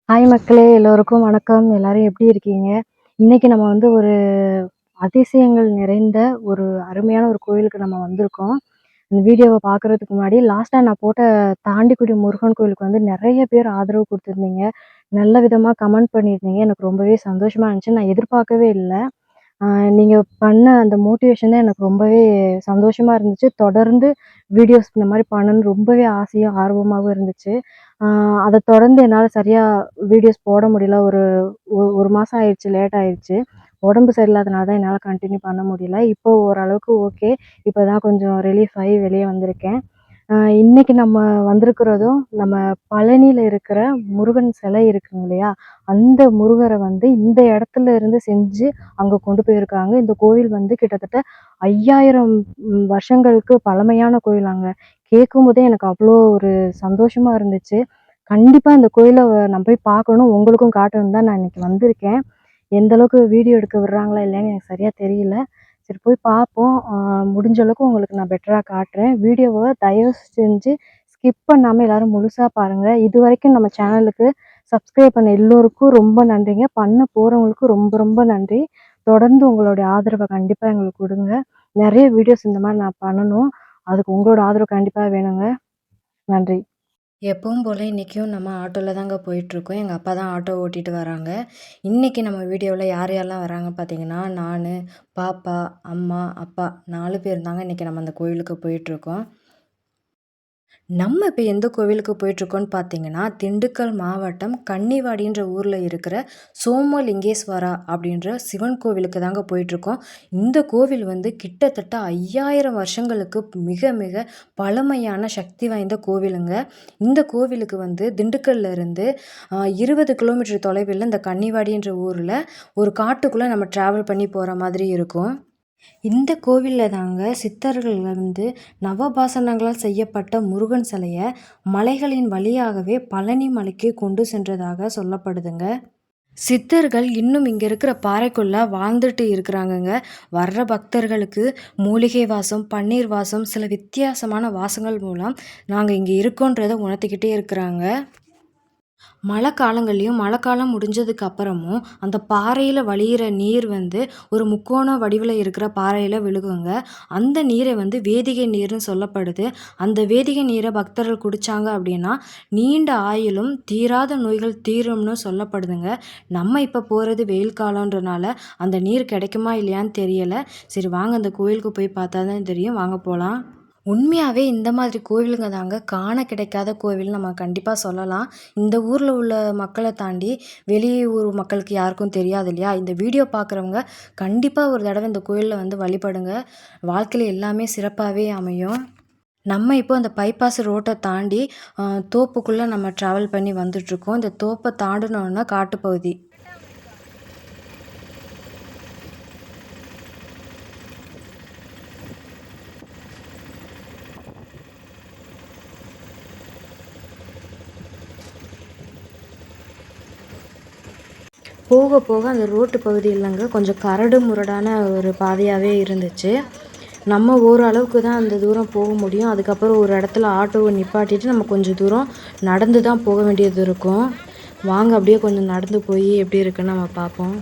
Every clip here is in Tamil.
ஹாய் மக்களே! எல்லோருக்கும் வணக்கம். எல்லாரும் எப்படி இருக்கீங்க? இன்னைக்கு நம்ம ஒரு அதிசயங்கள் நிறைந்த ஒரு அருமையான ஒரு கோயிலுக்கு நம்ம வந்திருக்கோம். இந்த வீடியோவ பார்க்குறதுக்கு முன்னாடி லாஸ்ட்டா நான் போட்ட தாண்டிக்குடி முருகன் கோயிலுக்கு நெறைய பேர் ஆதரவு குடுத்துருந்தீங்க. நல்ல விதமா கமெண்ட் பண்ணியிருந்தீங்க. எனக்கு ரொம்பவே சந்தோஷமா இருந்துச்சு. நான் எதிர்பார்க்கவே இல்ல. ஆ நீங்க பண்ண அந்த மோட்டிவேஷன் தான் எனக்கு ரொம்பவே சந்தோஷமா இருந்துச்சு. தொடர்ந்து வீடியோஸ் இந்த மாரி பண்ணணும்னு ரொம்பவே ஆசையும், ஆர்வமாவும் இருந்துச்சு. ஆ அத தொடர்ந்து என்னால சரியா வீடியோஸ் போட முடியல. ஒரு 1 மாசம் ஆயிருச்சு, லேட் ஆயிருச்சு. உடம்பு சரியில்லாதனால தான் என்னால கன்டின்யூ பண்ண முடியல. இப்போ ஓரளவுக்கு ஓகே. இப்ப தான் கொஞ்சம் ரிலீஃப் ஆயி வெளிய வந்திருக்கேன். இன்னைக்கு நம்ம வந்திருக்கிறதும், நம்ம பழனியில இருக்கிற முருகன் சிலை இருக்குங்க இல்லையா? அந்த முருகர இந்த இடத்துல இருந்து செஞ்சு அங்க கொண்டு போயிருக்காங்க. இந்த கோவில் கிட்டத்தட்ட 5000 வருஷங்களுக்கு பழமையான கோயிலாங்க. கேட்கும்போதே எனக்கு அவ்ளோ ஒரு சந்தோஷமா இருந்துச்சு. கண்டிப்பா இந்த கோயில நான் போய் பார்க்கணும், உங்களுக்கும் காட்டணும்னு தான் நான் இன்னைக்கு வந்திருக்கேன். எந்த அளவுக்கு வீடியோ எடுக்க விடுறாங்களா இல்லையான்னு எனக்கு சரியா தெரியல. சரி போய் பார்ப்போம். முடிஞ்ச அளவுக்கு உங்களுக்கு நான் பெட்டரா காட்டுறேன். வீடியோவ தயவு செஞ்சு ஸ்கிப் பண்ணாம எல்லாரும் முழுசா பாருங்க. இதுவரைக்கும் நம்ம சேனலுக்கு சப்ஸ்கிரைப் பண்ண எல்லோருக்கும் ரொம்ப நன்றிங்க. பண்ண போறவங்களுக்கும் ரொம்ப ரொம்ப நன்றி. தொடர்ந்து உங்களுடைய ஆதரவ கண்டிப்பா எங்களுக்கு குடுங்க. நெறைய வீடியோஸ் இந்த மாரி நான் பண்ணணும். அதுக்கு உங்களோட ஆதரவு கண்டிப்பா வேணுங்க. நன்றி. எப்பவும் போல் இன்றைக்கும் நம்ம ஆட்டோவில் தாங்க போயிட்டுருக்கோம். எங்கள் அப்பா தான் ஆட்டோ ஓட்டிகிட்டு வராங்க. இன்றைக்கி நம்ம வீடியோவில் யார் யாரெல்லாம் வராங்க பார்த்தீங்கன்னா, நான், பாப்பா, அம்மா, அப்பா 4 பேர் தாங்க இன்றைக்கி நம்ம அந்த கோயிலுக்கு போயிட்டுருக்கோம். நம்ம இப்போ எந்த கோவிலுக்கு போயிட்டுருக்கோம்னு பார்த்தீங்கன்னா, திண்டுக்கல் மாவட்டம் கன்னிவாடின்ற ஊரில் இருக்கிற சோமலிங்கேஸ்வரா அப்படின்ற சிவன் கோவிலுக்கு தாங்க போயிட்டுருக்கோம். இந்த கோவில் கிட்டத்தட்ட 5000 வருஷங்களுக்கு மிக மிக பழமையான சக்தி வாய்ந்த கோவிலுங்க. இந்த கோவிலுக்கு திண்டுக்கல்ல இருந்து 20 கிலோமீட்டர் தொலைவில் இந்த கன்னிவாடின்ற ஊரில் ஒரு காட்டுக்குள்ளே நம்ம ட்ராவல் பண்ணி போகிற மாதிரி இருக்கும். இந்த கோவிலில் தாங்க சித்தர்கள் நவபாசனங்களால் செய்யப்பட்ட முருகன் சிலையை மலைகளின் வழியாகவே பழனி மலைக்கு கொண்டு சென்றதாக சொல்லப்படுதுங்க. சித்தர்கள் இன்னும் இங்கே இருக்கிற பாறைக்குள்ள வாழ்ந்துட்டு இருக்கிறாங்கங்க. வர்ற பக்தர்களுக்கு மூலிகை வாசம், பன்னீர் வாசம், சில வித்தியாசமான வாசங்கள் மூலம் நாங்கள் இங்கே இருக்கோன்றதை உணர்த்திக்கிட்டே இருக்கிறாங்க. மழை காலங்கள்லேயும் மழை காலம் முடிஞ்சதுக்கு அப்புறமும் அந்த பாறையில் வழியிற நீர் ஒரு முக்கோண வடிவில் இருக்கிற பாறையில் விழுகுங்க. அந்த நீரை வேதிகை நீர்னு சொல்லப்படுது. அந்த வேதிகை நீரை பக்தர்கள் குடித்தாங்க அப்படின்னா நீண்ட ஆயுளும் தீராத நோய்கள் தீரும்னு சொல்லப்படுதுங்க. நம்ம இப்போ போகிறது வெயில் காலன்றனால அந்த நீர் கிடைக்குமா இல்லையான்னு தெரியலை. சரி வாங்க அந்த கோயிலுக்கு போய் பார்த்தா தான் தெரியும். வாங்க போகலாம். உண்மையாகவே இந்த மாதிரி கோவிலுங்க தாங்க காண கிடைக்காத கோவில் நம்ம கண்டிப்பாக சொல்லலாம். இந்த ஊரில் உள்ள மக்களை தாண்டி வெளியூர் மக்களுக்கு யாருக்கும் தெரியாது இல்லையா? இந்த வீடியோ பார்க்குறவங்க கண்டிப்பாக ஒரு தடவை இந்த கோயிலில் வழிபடுங்க. வாழ்க்கையில் எல்லாமே சிறப்பாகவே அமையும். நம்ம இப்போ அந்த பைபாஸ் ரோட்டை தாண்டி தோப்புக்குள்ளே நம்ம ட்ராவல் பண்ணி வந்துட்ருக்கோம். இந்த தோப்பை தாண்டினோன்னா காட்டுப்பகுதி. போக போக அந்த ரோட்டு பகுதி இல்லைங்க கொஞ்சம் கரடு முரடான ஒரு பாதையாகவே இருந்துச்சு. நம்ம ஓரளவுக்கு தான் அந்த தூரம் போக முடியும். அதுக்கப்புறம் ஒரு இடத்துல ஆட்டோவை நிப்பாட்டிட்டு நம்ம கொஞ்சம் தூரம் நடந்து தான் போக வேண்டியது இருக்கும். வாங்க அப்படியே கொஞ்சம் நடந்து போய் எப்படி இருக்குன்னு நம்ம பார்ப்போம்.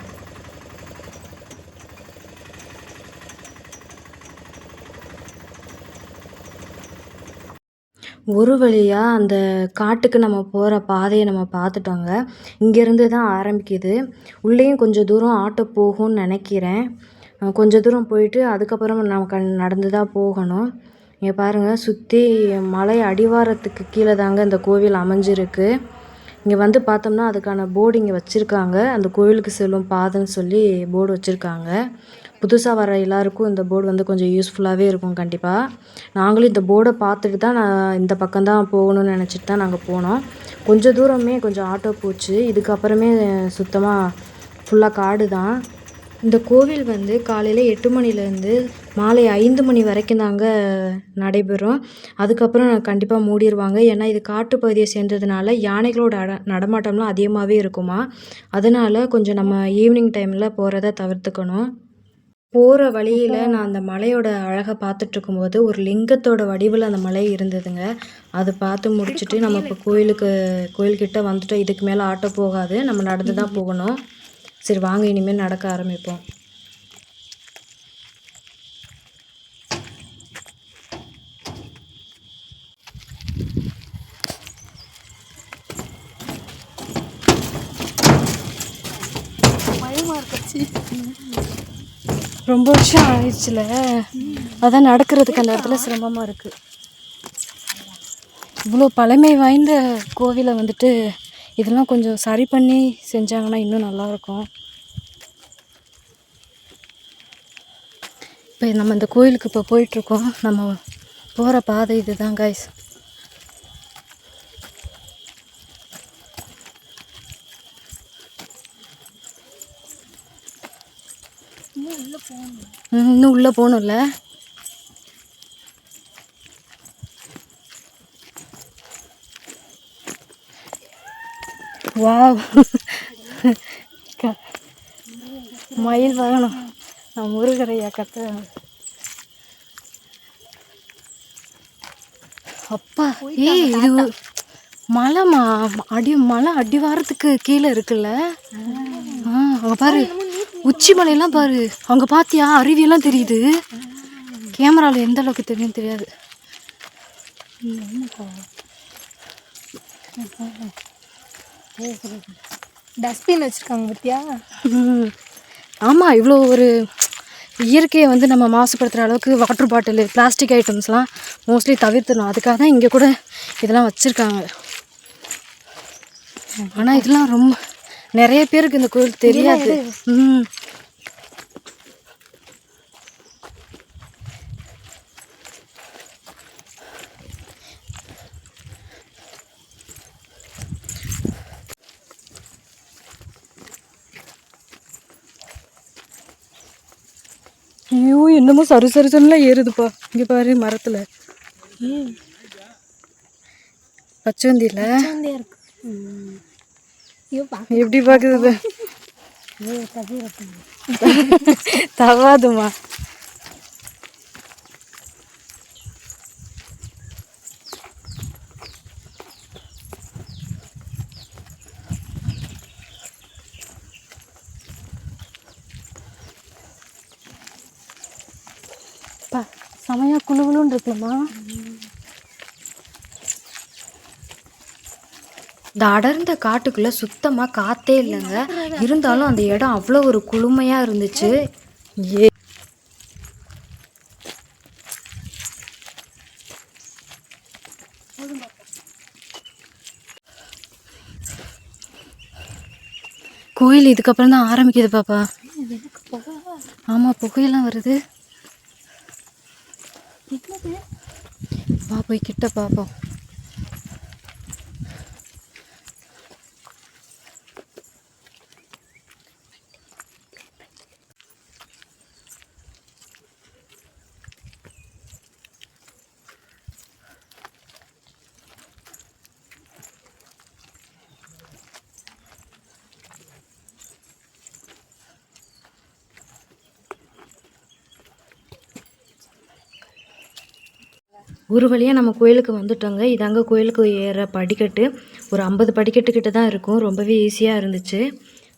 ஒரு வழியாக அந்த காட்டுக்கு நம்ம போகிற பாதையை நம்ம பார்த்துட்டோங்க. இங்கேருந்து தான் ஆரம்பிக்குது. உள்ளேயும் கொஞ்சம் தூரம் ஆட்டோ போகும்னு நினைக்கிறேன். கொஞ்சம் தூரம் போயிட்டு அதுக்கப்புறம் நம்ம நடந்து தான் போகணும். இங்கே பாருங்கள், சுற்றி மலை அடிவாரத்துக்கு கீழே தாங்க இந்த கோவில் அமைஞ்சிருக்கு. இங்கே பார்த்தோம்னா அதுக்கான போர்டு இங்கே வச்சுருக்காங்க. அந்த கோவிலுக்கு செல்லும் பாதைன்னு சொல்லி போர்டு வச்சுருக்காங்க. புதுசாக வர எல்லாருக்கும் இந்த போர்டு கொஞ்சம் யூஸ்ஃபுல்லாகவே இருக்கும் கண்டிப்பாக. நாங்களும் இந்த போர்டை பார்த்துட்டு தான் நான் இந்த பக்கம் தான் போகணும்னு நினச்சிட்டு தான் நாங்கள் போனோம். கொஞ்சம் தூரமே கொஞ்சம் ஆட்டோ போச்சு. இதுக்கப்புறமே சுத்தமாக ஃபுல்லாக காடு தான். இந்த கோவில் காலையில் 8 மணிலேருந்து மாலை 5 மணி வரைக்கும் தாங்க நடைபெறும். அதுக்கப்புறம் கண்டிப்பாக மூடிடுவாங்க. ஏன்னா இது காட்டுப்பகுதியை சேர்ந்ததுனால யானைகளோட நடமாட்டம்லாம் அதிகமாகவே இருக்குமா. அதனால் கொஞ்சம் நம்ம ஈவினிங் டைமில் போகிறத தவிர்த்துக்கணும். போகிற வழியில் நான் அந்த மலையோட அழகை பார்த்துட்டு இருக்கும்போது ஒரு லிங்கத்தோட வடிவில் அந்த மலை இருந்ததுங்க. அது பார்த்து முடிச்சுட்டு நம்ம இப்போ கோயில்கிட்ட வந்துட்டோம். இதுக்கு மேலே ஆட்டோ போகாது, நம்ம நடந்து தான் போகணும். சரி வாங்க இனிமேல் நடக்க ஆரம்பிப்போம். ரொம்ப வருஷம் ஆயிடுச்சுல, அதான் நடக்கிறதுக்கு அந்த இடத்துல சிரமமாக இருக்குது. இவ்வளோ பழமை வாய்ந்த கோவிலை வந்துட்டு இதெல்லாம் கொஞ்சம் சரி பண்ணி செஞ்சாங்கன்னா இன்னும் நல்லாயிருக்கும். இப்போ நம்ம இந்த கோயிலுக்கு இப்போ போயிட்டுருக்கோம். நம்ம போகிற பாதை இதுதான் கைஸ். இன்னும் உள்ளே போகணும்ல. வாவ், மயில் வாகனம் நான் முருகரையா கத்த. அப்பா இது மலைமா மலை அடிவாரத்துக்கு கீழே இருக்குல்ல. அங்கே பாரு உச்சி மலையெல்லாம் பாரு. அங்கே பார்த்தியா அருவியெல்லாம் தெரியுது. கேமராவில் எந்த அளவுக்கு தெரியும் தெரியாது. டஸ்ட்பின் வச்சுருக்காங்க பத்தியா. ஆமாம், இவ்வளோ ஒரு இயற்கையை வந்து நம்ம மாசுபடுத்துகிற அளவுக்கு வாட்டர் பாட்டிலு, பிளாஸ்டிக் ஐட்டம்ஸ்லாம் மோஸ்ட்லி தவிர்த்துடணும். அதுக்காக தான் இங்கே கூட இதெல்லாம் வச்சுருக்காங்க. ஆனால் இதெல்லாம் ரொம்ப நிறைய பேருக்கு இந்த கோயில் தெரியாது. ஐயோ, என்னமோ சரு சருசன்லாம் ஏறுதுப்பா. இங்கே பாரு மரத்தில் பச்சவந்தியில் எப்படி பார்க்குது. தவாதுமா. செமையா குழுகுலுன்னு இருக்குமா. இந்த அடர்ந்த காட்டுக்குள்ளே சுத்தமாக காற்றே இல்லைங்க. இருந்தாலும் அந்த இடம் அவ்வளோ ஒரு குளுமையாக இருந்துச்சு. கோயில் இதுக்கப்புறம் தான் ஆரம்பிக்குது பாப்பா. ஆமாம், புகையெல்லாம் வருது. வா போய் கிட்ட பார்ப்போம். ஒரு வழியாக நம்ம கோயிலுக்கு வந்துட்டோங்க. இதாங்க கோயிலுக்கு ஏற படிக்கட்டு. ஒரு 50 படிக்கட்டு கிட்ட தான் இருக்கும். ரொம்பவே ஈஸியாக இருந்துச்சு.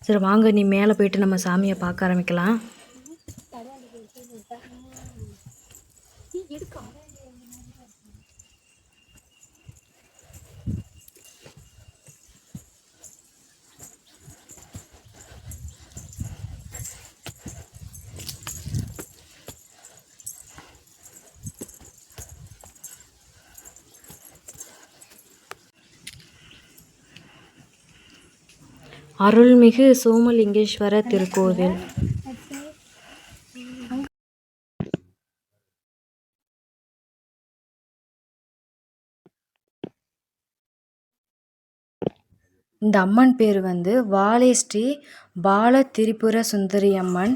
சரி வாங்க, நீ மேலே போயிட்டு நம்ம சாமியை பார்க்க ஆரம்பிக்கலாம். அருள்மிகு சோமலிங்கேஸ்வர திருக்கோவில். இந்த அம்மன் பேர் வந்து வாழை ஸ்ரீ பால திரிபுர சுந்தரி அம்மன்.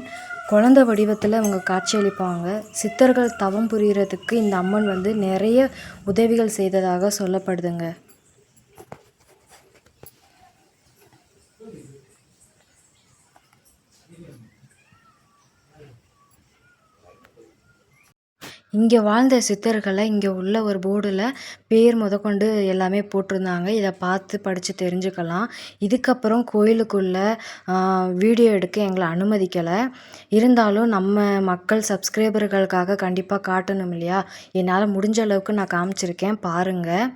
குழந்தை வடிவத்தில் அவங்க காட்சியளிப்பாங்க. சித்தர்கள் தவம் புரியறதுக்கு இந்த அம்மன் வந்து நிறைய உதவிகள் செய்ததாக சொல்லப்படுதுங்க. இங்கே வாழ்ந்த சித்தர்களை இங்கே உள்ள ஒரு போர்டில் பேர் முதற்கொண்டு எல்லாமே போட்டிருந்தாங்க. இதை பார்த்து படித்து தெரிஞ்சுக்கலாம். இதுக்கப்புறம் கோயிலுக்குள்ளே வீடியோ எடுக்க எங்களை அனுமதிக்கலை. இருந்தாலும் நம்ம மக்கள் சப்ஸ்கிரைபர்களுக்காக கண்டிப்பாக காட்டணும் இல்லையா? என்னால் முடிஞ்ச அளவுக்கு நான் காமிச்சிருக்கேன், பாருங்கள்.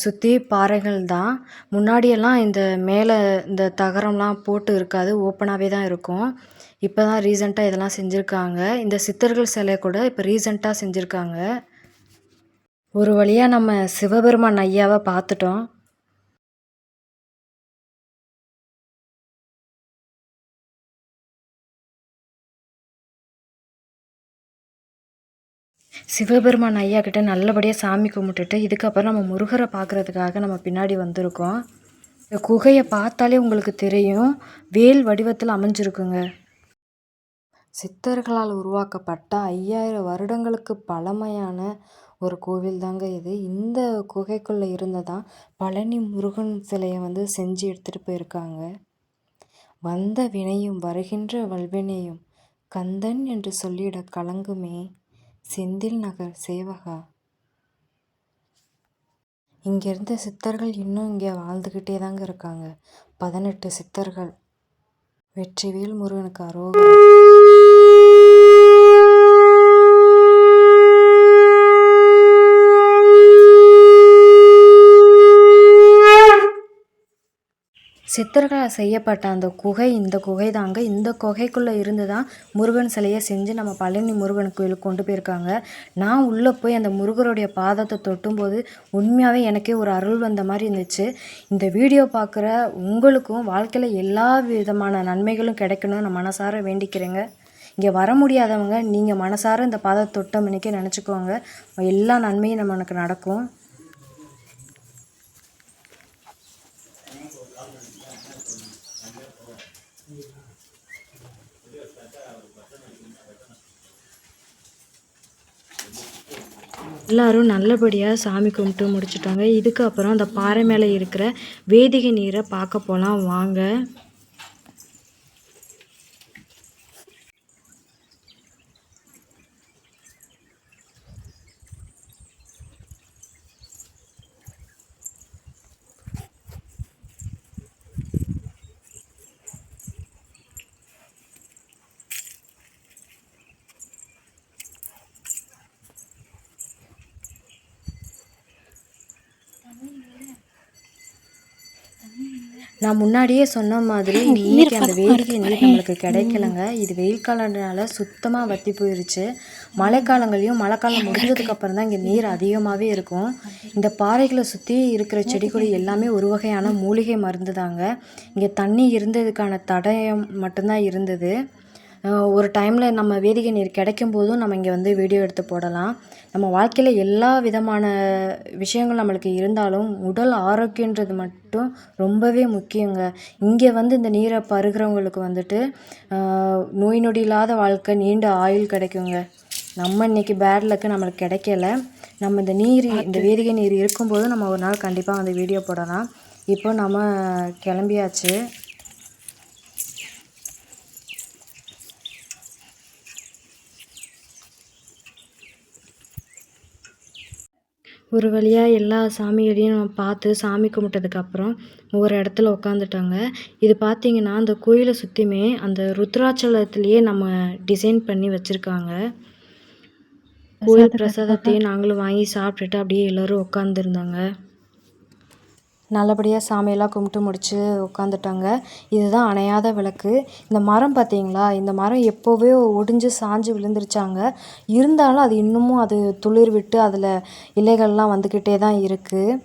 சுற்றி பாறைகள் தான். முன்னாடியெல்லாம் இந்த மேலே இந்த தகரம்லாம் போட்டு இருக்காது, ஓப்பனாகவே தான் இருக்கும். இப்போ தான் ரீசெண்டாக இதெல்லாம் செஞ்சுருக்காங்க. இந்த சித்தர்கள் சிலை கூட இப்போ ரீசெண்டாக செஞ்சுருக்காங்க. ஒரு வழியாக நம்ம சிவபெருமான் ஐயாவை பார்த்துட்டோம். சிவபெருமான் ஐயா கிட்ட நல்லபடியாக சாமி கும்பிட்டுட்டு இதுக்கப்புறம் நம்ம முருகரை பார்க்குறதுக்காக நம்ம பின்னாடி வந்திருக்கோம். இந்த குகையை பார்த்தாலே உங்களுக்கு தெரியும், வேல் வடிவத்தில் அமைஞ்சிருக்குங்க. சித்தர்களால் உருவாக்கப்பட்ட 5000 வருடங்களுக்கு பழமையான ஒரு கோவில் தாங்க இது. இந்த குகைக்குள்ளே இருந்ததான் பழனி முருகன் சிலையை வந்து செஞ்சு எடுத்துகிட்டு போயிருக்காங்க. வந்த வினையும் வருகின்ற வல்வினையும் கந்தன் என்று சொல்லிட கலங்குமே செந்தில் நகர் சேவகா. இங்கே இருந்த சித்தர்கள் இன்னும் இங்கே வாழ்ந்துக்கிட்டே தாங்க இருக்காங்க. 18 சித்தர்கள். வெற்றிவேல் முருகனுக்கு அரோகரா. சித்தர்களால் செய்யப்பட்ட அந்த குகை இந்த குகை தாங்க. இந்த குகைக்குள்ளே இருந்து தான் முருகன் சிலையை செஞ்சு நம்ம பழனி முருகன் கோயிலுக்கு கொண்டு போயிருக்காங்க. நான் உள்ளே போய் அந்த முருகருடைய பாதத்தை தொட்டும்போது உண்மையாகவே எனக்கே ஒரு அருள் வந்த மாதிரி இருந்துச்சு. இந்த வீடியோ பார்க்குற உங்களுக்கும் வாழ்க்கையில் எல்லா விதமான நன்மைகளும் கிடைக்கணும்னு நான் மனசார வேண்டிக்கிறேங்க. இங்கே வர முடியாதவங்க நீங்கள் மனசார இந்த பாதத்தை தொட்ட மணிக்கே நினச்சிக்கோங்க, எல்லா நன்மையும் நமக்கு நடக்கும். எல்லாரும் நல்லபடியாக சாமி கும்பிட்டு முடிச்சுட்டாங்க. இதுக்கப்புறம் அந்த பாறை மேலே இருக்கிற வேதிகை நீரை பார்க்க போகலாம் வாங்க. நான் முன்னாடியே சொன்ன மாதிரி இன்னைக்கு அந்த வேதிகை நீர் நம்மளுக்கு கிடைக்கலங்க. இது வெயில் காலம்னால சுத்தமாக வற்றி போயிருச்சு. மழைக்காலங்களையும் மழைக்காலம் முடிஞ்சதுக்கு அப்புறம் தான் இங்கே நீர் அதிகமாகவே இருக்கும். இந்த பாறைகளை சுற்றி இருக்கிற செடி கொடி எல்லாமே ஒரு வகையான மூலிகை மருந்து தாங்க. இங்கே தண்ணி இருந்ததுக்கான தடயம் மட்டும்தான் இருந்தது. ஒரு டைமில் நம்ம வேதிகை நீர் கிடைக்கும் போதும் நம்ம இங்கே வந்து வீடியோ எடுத்து போடலாம். நம்ம வாழ்க்கையில் எல்லா விதமான விஷயங்கள் நம்மளுக்கு இருந்தாலும் உடல் ஆரோக்கியன்றது மட்டும் ரொம்பவே முக்கியங்க. இங்கே வந்து இந்த நீரை பருகிறவங்களுக்கு வந்துட்டு நோய் நொடி இல்லாத வாழ்க்கை, நீண்ட ஆயுள் கிடைக்குங்க. நம்ம இன்றைக்கி பேட் லக்கு நம்மளுக்கு கிடைக்கல. நம்ம இந்த வேதிகை நீர் இருக்கும்போது நம்ம ஒரு நாள் கண்டிப்பாக வந்து வீடியோ போடலாம். இப்போ நம்ம கிளம்பியாச்சு. ஒரு வழியாக எல்லா சாமிகளையும் நம்ம பார்த்து சாமி கும்பிட்டதுக்கப்புறம் ஒவ்வொரு இடத்துல உட்காந்துட்டாங்க. இது பார்த்திங்கன்னா அந்த கோயிலை சுற்றியுமே அந்த ருத்ராட்சலத்துலேயே நம்ம டிசைன் பண்ணி வச்சுருக்காங்க. கோயில் பிரசாதத்தையும் நாங்களும் வாங்கி சாப்பிட்டுட்டு அப்படியே எல்லோரும் உட்காந்துருந்தாங்க. நல்லபடியாக சாமியெல்லாம் கும்பிட்டு முடித்து உட்காந்துட்டாங்க. இதுதான் அணையாத விளக்கு. இந்த மரம் பார்த்தீங்களா, இந்த மரம் எப்போவே ஒடிஞ்சு சாஞ்சு விழுந்துருச்சாங்க. இருந்தாலும் அது இன்னமும் அது துளிர் விட்டு அதில் இலைகள்லாம் வந்துக்கிட்டே தான் இருக்குது.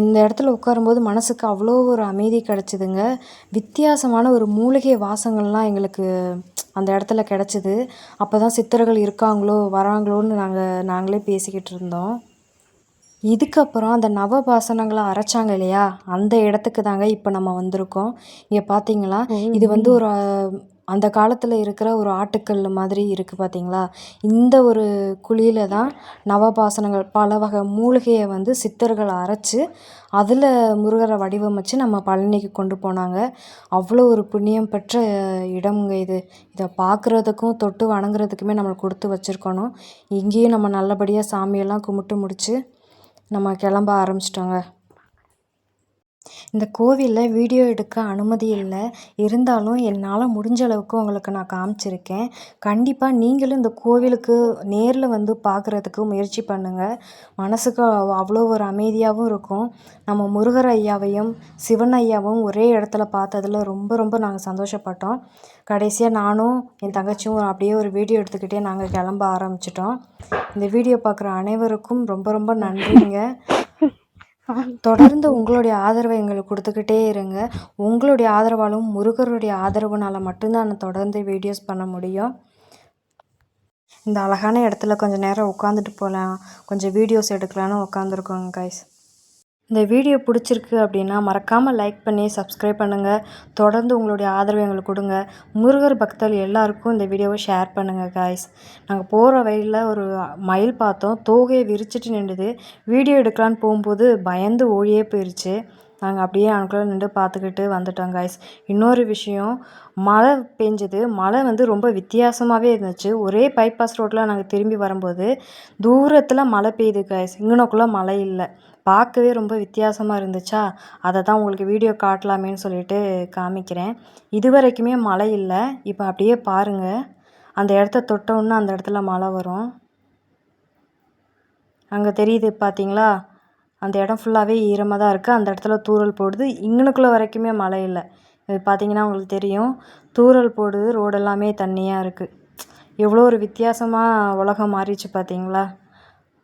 இந்த இடத்துல உட்காரும்போது மனசுக்கு அவ்வளோ ஒரு அமைதி கிடச்சிதுங்க. வித்தியாசமான ஒரு மூலிகை வாசங்கள்லாம் எங்களுக்கு அந்த இடத்துல கிடச்சிது. அப்போ தான் சித்தர்கள் இருக்காங்களோ வராங்களோன்னு நாங்களே பேசிக்கிட்டு இருந்தோம். இதுக்கப்புறம் அந்த நவபாசனங்களை அரைச்சாங்க இல்லையா, அந்த இடத்துக்கு தாங்க இப்போ நம்ம வந்திருக்கோம். இங்கே பார்த்தீங்களா, இது வந்து ஒரு அந்த காலத்தில் இருக்கிற ஒரு ஆட்டுக்கல் மாதிரி இருக்குது பார்த்தீங்களா? இந்த ஒரு குழியில தான் நவபாசனங்கள் பல வகை மூலிகையை வந்து சித்தர்கள் அரைச்சு அதில் முருகரை வடிவமைச்சு நம்ம பழனிக்கு கொண்டு போனாங்க. அவ்வளோ ஒரு புண்ணியம் பெற்ற இடம்ங்க இது. இதை பார்க்குறதுக்கும் தொட்டு வணங்குறதுக்குமே நம்மளுக்கு கொடுத்து வச்சுருக்கணும். இங்கேயும் நம்ம நல்லபடியாக சாமியெல்லாம் கும்பிட்டு முடிச்சு நம்ம கிளம்ப ஆரம்பிச்சிட்டோங்க. இந்த கோவிலில் வீடியோ எடுக்க அனுமதி இல்லை. இருந்தாலும் என்னால் முடிஞ்ச அளவுக்கு உங்களுக்கு நான் காமிச்சிருக்கேன். கண்டிப்பாக நீங்களும் இந்த கோவிலுக்கு நேரில் வந்து பார்க்குறதுக்கு முயற்சி பண்ணுங்கள். மனசுக்கு அவ்வளோ ஒரு அமைதியாகவும் இருக்கும். நம்ம முருகர் ஐயாவையும் சிவன் ஐயாவும் ஒரே இடத்துல பார்த்ததுல ரொம்ப ரொம்ப நாங்கள் சந்தோஷப்பட்டோம். கடைசியாக நானும் என் தங்கச்சியும் அப்படியே ஒரு வீடியோ எடுத்துக்கிட்டே நாங்கள் கிளம்ப ஆரம்பிச்சிட்டோம். இந்த வீடியோ பார்க்குற அனைவருக்கும் ரொம்ப ரொம்ப நன்றிங்க. தொடர்ந்து உங்களுடைய ஆதரவை எங்களுக்கு கொடுத்துக்கிட்டே இருங்க. உங்களுடைய ஆதரவாலும் முருகருடைய ஆதரவுனால மட்டும்தான் நான் தொடர்ந்து வீடியோஸ் பண்ண முடியும். இந்த அழகான இடத்துல கொஞ்சம் நேரம் உட்காந்துட்டு போகலாம், கொஞ்சம் வீடியோஸ் எடுக்கலான்னு உட்காந்துருக்கோங்க கைஸ். இந்த வீடியோ பிடிச்சிருக்கு அப்படின்னா மறக்காமல் லைக் பண்ணி சப்ஸ்கிரைப் பண்ணுங்கள். தொடர்ந்து உங்களுடைய ஆதரவை எங்களுக்கு கொடுங்க. முருகர் பக்தர்கள் எல்லாருக்கும் இந்த வீடியோவை ஷேர் பண்ணுங்கள் காய்ஸ். நாங்கள் போகிற வழியில் ஒரு மயில் பார்த்தோம். தோகையை விரிச்சிட்டு நின்றுது. வீடியோ எடுக்கலான்னு போகும்போது பயந்து ஓடியே போயிடுச்சு. நாங்கள் அப்படியே அனுக்குள்ள நின்று பார்த்துக்கிட்டு வந்துட்டோம் காய்ஸ். இன்னொரு விஷயம், மழை பெஞ்சுது. மழை வந்து ரொம்ப வித்தியாசமாகவே இருந்துச்சு. ஒரே பைபாஸ் ரோட்டில் நாங்கள் திரும்பி வரும்போது தூரத்தில் மழை பெய்யுது காய்ஸ். இங்கனக்குள்ளே மழை இல்லை. பார்க்கவே ரொம்ப வித்தியாசமாக இருந்துச்சா, அதை தான் உங்களுக்கு வீடியோ காட்டலாமேன்னு சொல்லிட்டு காமிக்கிறேன். இது வரைக்குமே மழை இல்லை. இப்போ அப்படியே பாருங்கள், அந்த இடத்த தொட்டோன்னா அந்த இடத்துல மழை வரும். அங்கே தெரியுது பார்த்தீங்களா? அந்த இடம் ஃபுல்லாகவே ஈரமாக தான் இருக்குது. அந்த இடத்துல தூறல் போடுது. இங்கனுக்குள்ளே வரைக்குமே மழை இல்லை. இது பார்த்தீங்கன்னா உங்களுக்கு தெரியும், தூறல் போடுது. ரோடு எல்லாமே தண்ணியாக இருக்குது. எவ்வளோ ஒரு வித்தியாசமாக உலகம் மாறிச்சு பார்த்தீங்களா?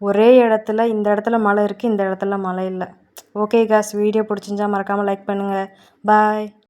ஒரே இடத்துல இந்த இடத்துல மழை இருக்குது, இந்த இடத்துல மழை இல்லை. ஓகே காய்ஸ், வீடியோ பிடிச்சிருந்தா மறக்காமல் லைக் பண்ணுங்கள். பாய்.